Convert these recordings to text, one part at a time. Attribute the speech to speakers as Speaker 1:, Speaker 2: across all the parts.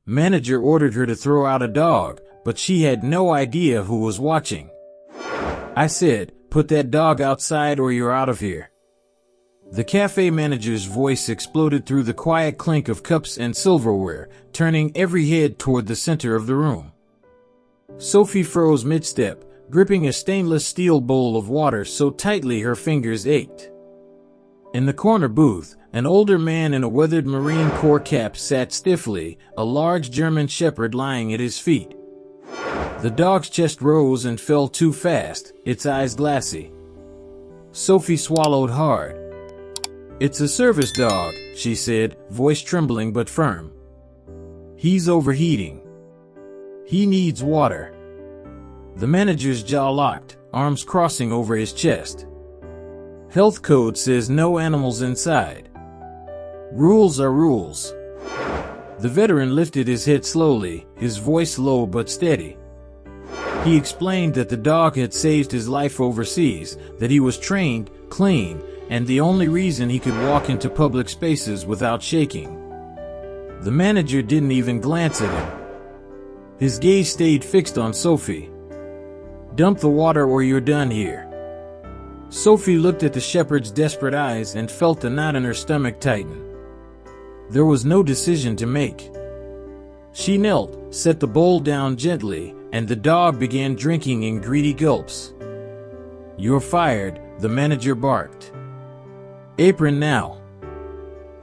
Speaker 1: Manager ordered her to throw out a dog, but she had no idea who was watching. I said, "Put that dog outside or you're out of here." The cafe manager's voice exploded through the quiet clink of cups and silverware, turning every head toward the center of the room. Sophie froze mid-step, gripping a stainless steel bowl of water so tightly her fingers ached. In the corner booth, an older man in a weathered Marine Corps cap sat stiffly, a large German shepherd lying at his feet. The dog's chest rose and fell too fast, its eyes glassy. Sophie swallowed hard. "It's a service dog," she said, voice trembling but firm. "He's overheating. He needs water." The manager's jaw locked, arms crossing over his chest. "Health code says no animals inside. Rules are rules." The veteran lifted his head slowly, his voice low but steady. He explained that the dog had saved his life overseas, that he was trained, clean, and the only reason he could walk into public spaces without shaking. The manager didn't even glance at him. His gaze stayed fixed on Sophie. "Dump the water or you're done here." Sophie looked at the shepherd's desperate eyes and felt the knot in her stomach tighten. There was no decision to make. She knelt, set the bowl down gently, and the dog began drinking in greedy gulps. "You're fired," the manager barked. "Apron now."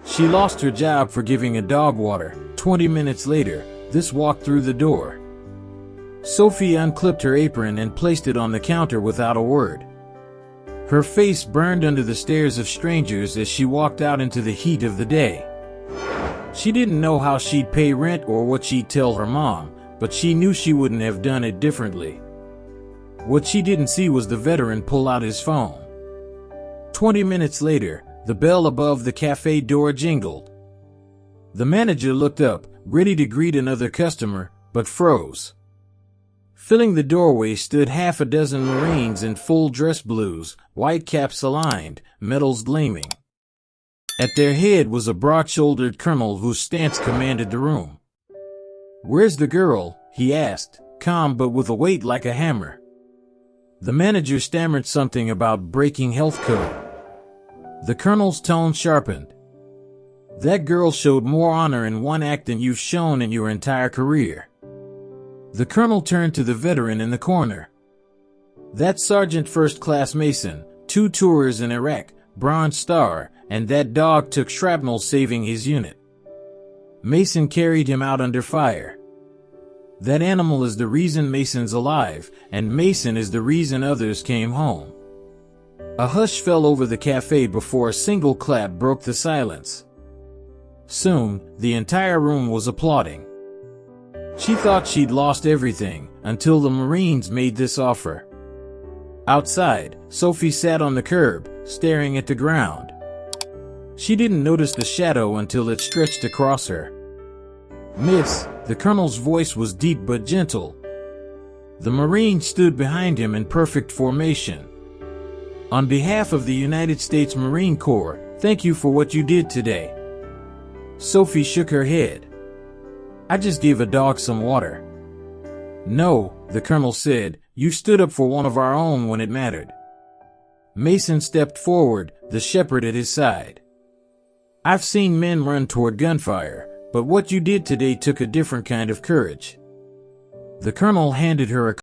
Speaker 1: She lost her job for giving a dog water. 20 minutes later, this walked through the door. Sophie unclipped her apron and placed it on the counter without a word. Her face burned under the stares of strangers as she walked out into the heat of the day. She didn't know how she'd pay rent or what she'd tell her mom, but she knew she wouldn't have done it differently. What she didn't see was the veteran pull out his phone. 20 minutes later, the bell above the cafe door jingled. The manager looked up, ready to greet another customer, but froze. Filling the doorway stood half a dozen Marines in full dress blues, white caps aligned, medals gleaming. At their head was a broad-shouldered colonel whose stance commanded the room. "Where's the girl?" he asked, calm but with a weight like a hammer. The manager stammered something about breaking health code. The colonel's tone sharpened. "That girl showed more honor in one act than you've shown in your entire career." The colonel turned to the veteran in the corner. "That's Sergeant First Class Mason, 2 tours in Iraq, Bronze Star, and that dog took shrapnel saving his unit. Mason carried him out under fire. That animal is the reason Mason's alive, and Mason is the reason others came home." A hush fell over the cafe before a single clap broke the silence. Soon, the entire room was applauding. She thought she'd lost everything, until the Marines made this offer. Outside, Sophie sat on the curb, staring at the ground. She didn't notice the shadow until it stretched across her. "Miss," the colonel's voice was deep but gentle. The Marine stood behind him in perfect formation. "On behalf of the United States Marine Corps, thank you for what you did today." Sophie shook her head. "I just gave a dog some water." "No," the colonel said, "you stood up for one of our own when it mattered." Mason stepped forward, the shepherd at his side. "I've seen men run toward gunfire, but what you did today took a different kind of courage." The colonel handed her a